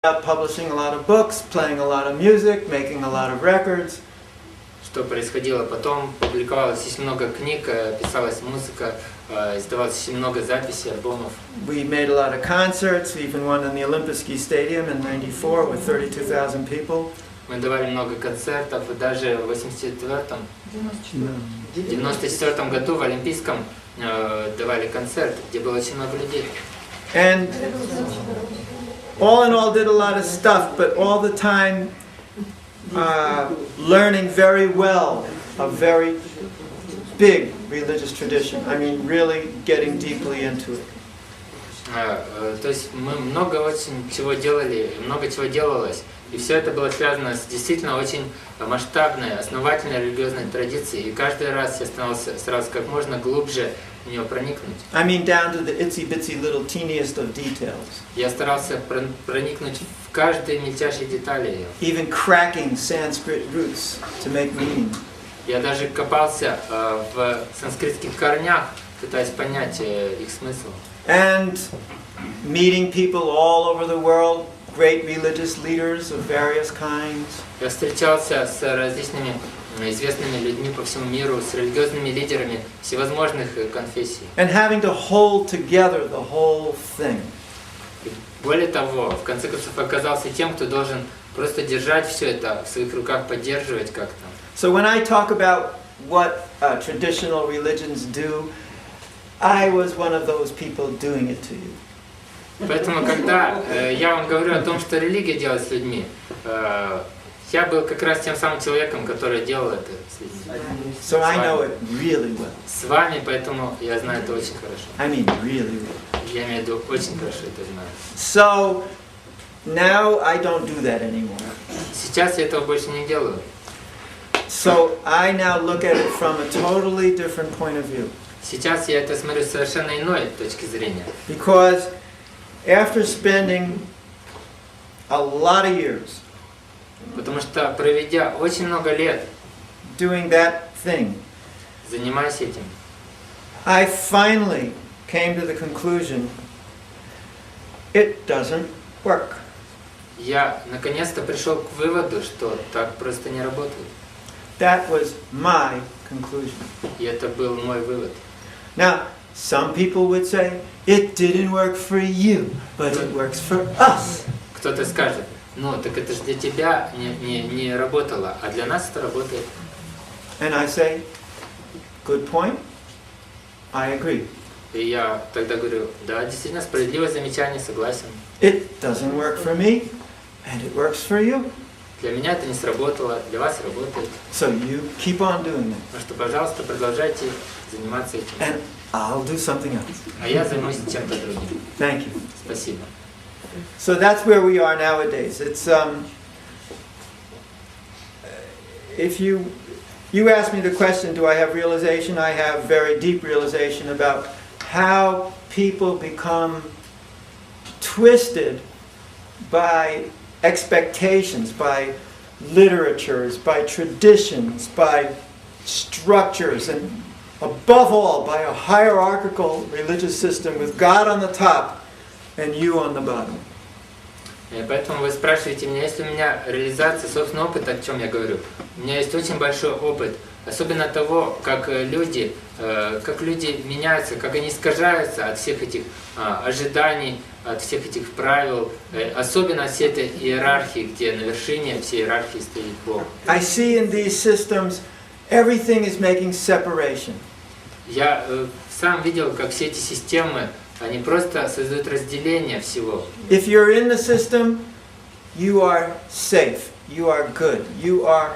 out publishing a lot of books, playing a lot of music, making a lot of records. Что происходило потом? Публиковалось очень много книг, писалась музыка, издавалось очень много записей, альбомов. We made a lot of concerts, even one in the Olympic Stadium in '94 with 32,000 people. Мы давали много концертов, и даже в 94 году в Олимпийском давали концерт, где было очень много людей. And all in all did a lot of stuff, but all the time learning very well a very big religious tradition. I mean, really getting deeply into it. То есть мы много очень чего делали, много чего делалось, и все это было связано с действительно очень масштабной, основательной религиозной традицией, и каждый раз я старался сразу как можно глубже в нее проникнуть. I mean, down to the itsy-bitsy little teeniest of details. Я старался проникнуть в каждой мельчайшей детали ее. Even cracking Sanskrit roots to make meaning. Я даже копался в санскритских корнях, пытаясь понять их смысл. And meeting people all over the world, great religious leaders of various kinds. Я встречался с различными известными людьми по всему миру, с религиозными лидерами всевозможных конфессий. And having to hold together the whole thing. И более того, в конце концов оказался тем, кто должен просто держать все это в своих руках, поддерживать как-то. So when I talk about what traditional religions do, I was one of those people doing it to you. Поэтому, когда я вам говорю о том, что религия делает с людьми, я был как раз тем самым человеком, который делал это с людьми. So I know it really well. С вами, поэтому я знаю это очень хорошо. I mean, really well. Я имею в виду, очень хорошо это знаю. So now I don't do that anymore. Сейчас я этого больше не делаю. So I now look at it from a totally different point of view. Сейчас я это смотрю с совершенно иной точки зрения. Because after spending a lot of years Потому что, проведя очень много лет, doing that thing, занимаясь этим, I finally came to the conclusion it doesn't work. я наконец-то пришел к выводу, что так просто не работает. That was my conclusion. И это был мой вывод. Now, some people would say, it didn't work for you, but it works for us. Кто-то скажет, ну так это же для тебя не работало, а для нас это работает. And I say, good point, I agree. И я тогда говорю, да, действительно, справедливое замечание, согласен. It doesn't work for me, and it works for you. Для меня это не сработало, для вас работает. So you keep on doing that. Так что, пожалуйста, продолжайте заниматься этим. And I'll do something else. А я займусь чем-то другим. Thank you. Спасибо. So that's where we are nowadays. It's if you ask me the question, do I have realization? I have very deep realization about how people become twisted by expectations, by literatures, by traditions, by structures, and above all, by a hierarchical religious system with God on the top and you on the bottom. И поэтому вы спрашиваете меня, есть ли у меня реализация собственного опыта, о чем я говорю. У меня есть очень большой опыт, особенно того, как люди меняются, как они искажаются от всех этих ожиданий, от всех этих правил, особенно от всей этой иерархии, где на вершине всей иерархии стоит Бог. I see in these systems everything is making separation. Я сам видел, как все эти системы, они просто создают разделение всего. If you're in the system, you are safe, you are good, you are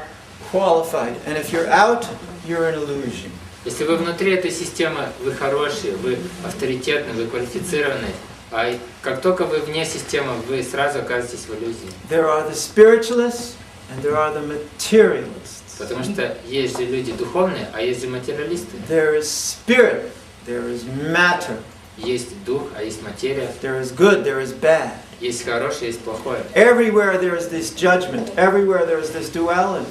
qualified, and if you're out, you're an illusion. Если вы внутри этой системы, вы хорошие, вы авторитетны, вы квалифицированы, а как только вы вне системы, вы сразу оказываетесь в иллюзии. There are the spiritualists and there are the materialists. Потому что есть же люди духовные, а есть же материалисты. There is spirit, there is matter. Есть дух, а есть материя. There is good, there is bad. Есть хорошее, есть плохое. Everywhere there is this judgment, everywhere there is this duality.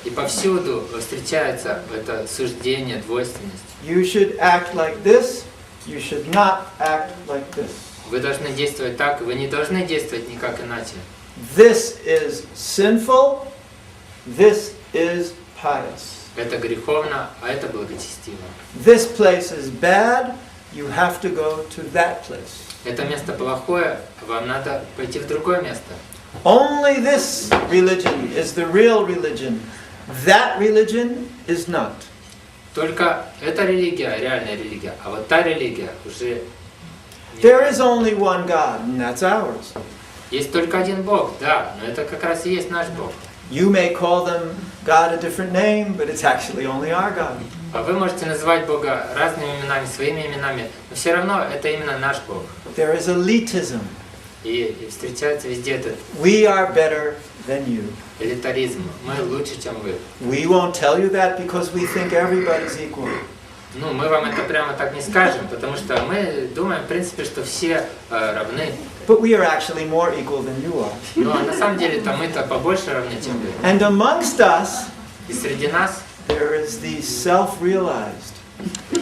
И повсюду встречается это суждение, двойственность. You should act like this, you should not act like this. Вы должны действовать так, вы не должны действовать никак иначе. this is sinful, this is pious. Это греховно, а это благочестиво. This place is bad, you have to go to that place. Это место плохое, вам надо пойти в другое место. Only this religion is the real religion. That religion is not. Только эта религия, реальная религия, а вот та религия уже... There is only one God, and that's ours. Есть только один Бог, да, но это как раз и есть наш Бог. You may call them God a different name, but it's actually only our God. А вы можете называть Бога разными именами, своими именами, но все равно это именно наш Бог. There is elitism. И встречается везде этот We are better than you. элитаризм. Мы лучше, чем вы. We won't tell you that because we think everybody's equal. Ну, мы вам это прямо так не скажем, потому что мы думаем, в принципе, что все равны. But we are actually more equal than you are. Но на самом деле-то мы-то побольше равны, чем вы. And amongst us, И среди нас there is the self-realized.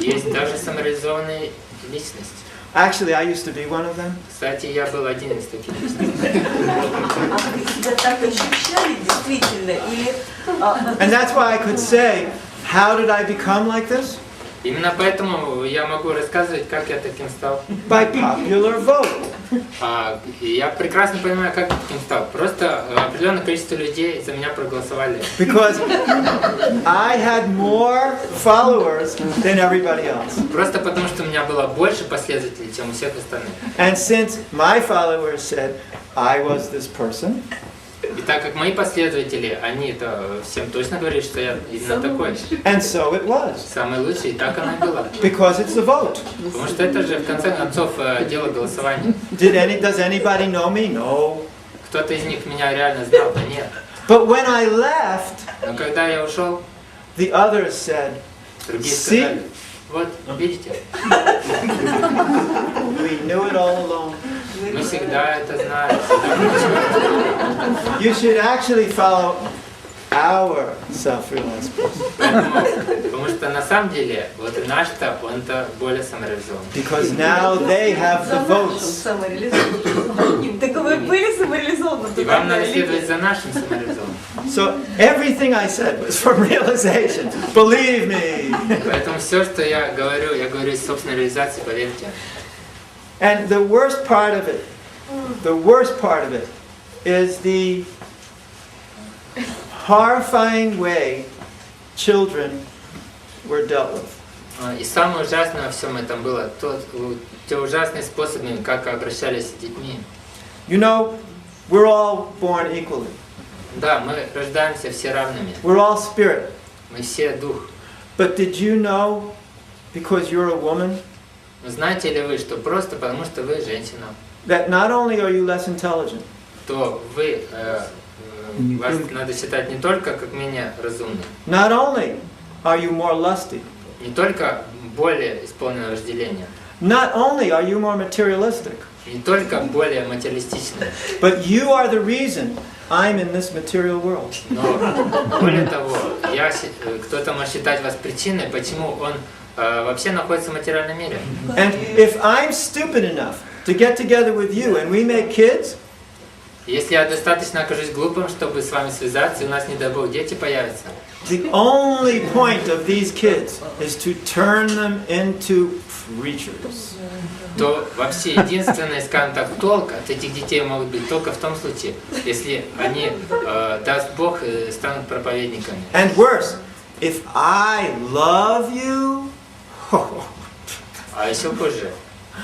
есть даже самореализованные личности. Actually, I used to be one of them. Кстати, я был один из таких личностей. А вы себя так ощущали действительно? Или... And that's why I could say, how did I become like this? Именно поэтому я могу рассказывать, как я таким стал. By popular vote. И я прекрасно понимаю, как я таким стал. Просто определенное количество людей за меня проголосовали. Because I had more followers than everybody else. Просто потому, что у меня было больше последователей, чем у всех остальных. And since my followers said I was this person, И так как мои последователи, они-то всем точно говорили, что я именно такой. and so it was. Самый лучший, и так оно и было. Because it's a vote. Потому что это же, в конце концов, дело голосования. Does anybody know me? No. Кто-то из них меня реально знал, да нет. But when I left, Но когда я ушел, the others said, другие See? сказали, вот, видите, we knew it all along. мы всегда это знали. You should actually follow our self-realized person. Потому что на самом деле, вот и наш-то, он-то более самореализован. Because now they have the votes. Самореализованным. Так вы были самореализованы? И вам надо следовать за нашим самореализованным. So everything I said was from realization. Believe me. Поэтому все, что я говорю из собственной реализации, поверьте. And the worst part of it is the horrifying way children were dealt with. И самое ужасное во всем этом было те ужасные способы, как обращались с детьми. You know, we're all born equally. Да, мы рождаемся все равными. We're all spirit. Мы все дух. But did you know, because you're a woman, Но знаете ли вы, что просто потому, что вы женщина, that not only are you less intelligent, то вас надо считать не только как менее разумным, not only are you more lusty, не только более исполненное вожделение, not only are you more materialistic, не только более материалистичным, but you are the reason I'm in this material world. но более того, кто-то может считать вас причиной, почему он вообще находится в материальном мире. And if I'm stupid enough to get together with you and we make kids, Если я достаточно окажусь глупым, чтобы с вами связаться, и у нас, не дай Бог, дети появятся, the only point of these kids is to turn them into preachers. то вообще единственный, скажем так, толк от этих детей могут быть только в том случае, если они, даст Бог, станут проповедниками. And worse, if I love you, А еще хуже,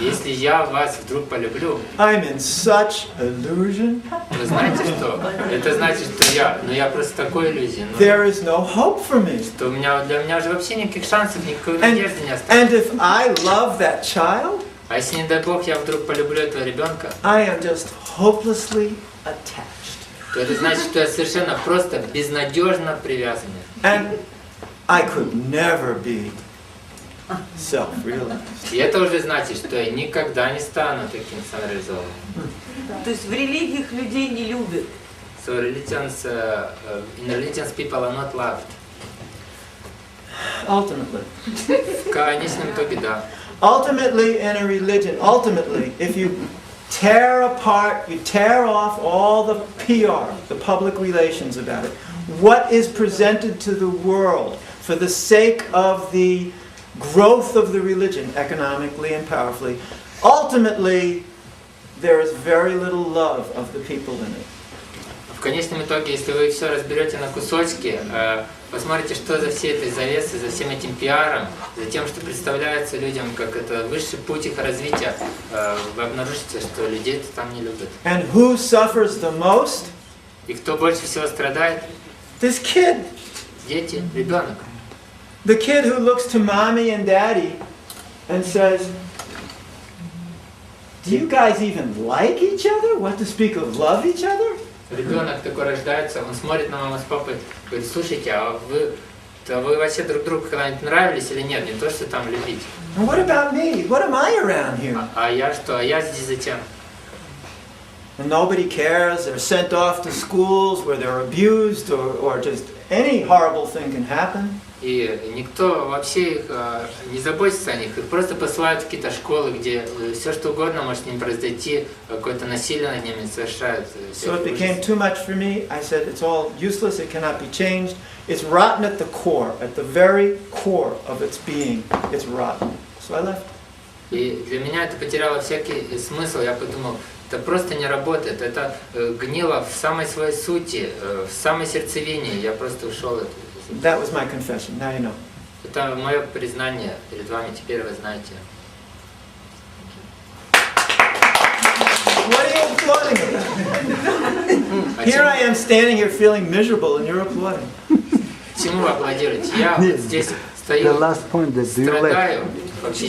если я вас вдруг полюблю, I'm in such illusion. вы знаете что? Это значит, что я просто такой иллюзии, There is no hope for me. что для меня уже вообще никаких шансов, никакой And, надежды не осталось. and if I love that child, А если, не дай Бог, я вдруг полюблю этого ребенка, I am just hopelessly attached. то это значит, что я совершенно просто безнадежно привязанный. And I could never be self-realized. И это уже значит, что я никогда не стану таким самореализованным. То есть в религиях людей не любят. So in religions people are not loved. Ultimately. В конечном итоге, да. Ultimately, in a religion, if you tear apart, you tear off all the PR, the public relations about it. What is presented to the world for the sake of the growth of the religion, economically and powerfully. Ultimately, there is very little love of the people in it. В конечном итоге, если вы все разберете на кусочки, посмотрите, что за всей этой завесой, за всем этим пиаром, за тем, что представляется людям как это высший путь их развития, вы обнаружите, что людей там не любят. And who suffers the most? И кто больше всего страдает? This kid. Дети, ребенок. The kid who looks to mommy and daddy and says, do you guys even like each other? What to speak of love each other? Ребенок такой рождается, он смотрит на маму с папой, говорит, слушайте, а вы вообще друг другу когда-нибудь нравились или нет? Не то, что там любить. And what about me? What am I around here? А я что? А я здесь зачем? And nobody cares. They're sent off to schools where they're abused or just any horrible thing can happen. И никто вообще их не заботится о них, их просто посылают в какие-то школы, где все что угодно может с ним произойти, какое-то насилие над ними совершают. So it became too much for me. I said it's all useless, it cannot be changed. It's rotten at the core, at the very core of its being. It's rotten. So I left. И для меня это потеряло всякий смысл. Я подумал, это просто не работает, это гнило в самой своей сути, в самой сердцевине. Я просто ушел от этого. That was my confession. Now you know. Это мое признание перед вами, теперь вы знаете. What are you applauding about? Here I am standing here feeling miserable and you're applauding. Чему вы аплодируете? Я здесь стою, страдаю, вообще